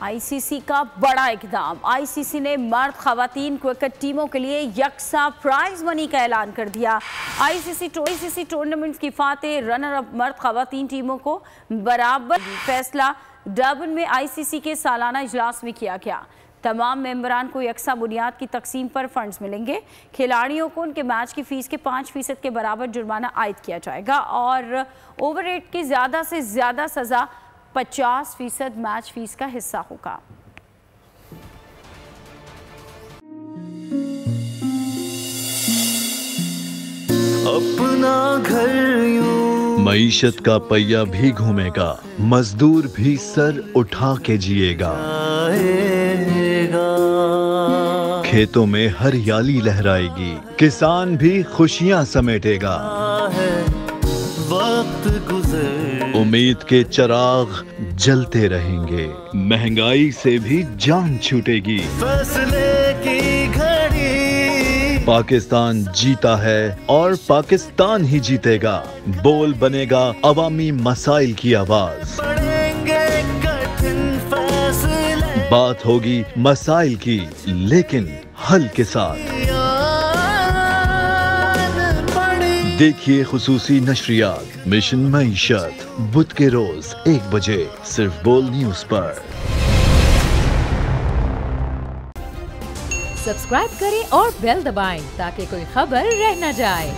ICC का बड़ा इक़दाम। ICC ने मर्द खवातीन क्रिकेट टीमों के लिए यकसा प्राइज मनी का ऐलान कर दिया। आईसीसी टूर्नामेंट्स की फातेह रनर अप मर्द खवातीन टीमों को बराबर फैसला डर्बन में आईसीसी के सालाना इजलास में किया गया। तमाम मेंबरान को यकसा बुनियाद की तकसीम पर फंड्स मिलेंगे। खिलाड़ियों को उनके मैच की फीस के 5% के बराबर जुर्माना आयद किया जाएगा और ओवर रेट की ज़्यादा से ज़्यादा सज़ा 50% मैच फीस का हिस्सा होगा। अपना घर यूं मईशत का पहिया भी घूमेगा, मजदूर भी सर उठा के जिएगा। खेतों में हरियाली लहराएगी, किसान भी खुशियां समेटेगा। वक्त गुजर उम्मीद के चिराग जलते रहेंगे, महंगाई से भी जान छूटेगी। फैसले की घड़ी पाकिस्तान जीता है और पाकिस्तान ही जीतेगा। बोल बनेगा अवामी मसाइल की आवाज। पड़ेंगे कठिन फैसले, बात होगी मसाइल की लेकिन हल के साथ। देखिए खुसूसी नशरियात मिशन मईशत बुध के रोज 1 बजे सिर्फ बोल न्यूज पर। सब्सक्राइब करें और बेल दबाएं ताकि कोई खबर रह न जाए।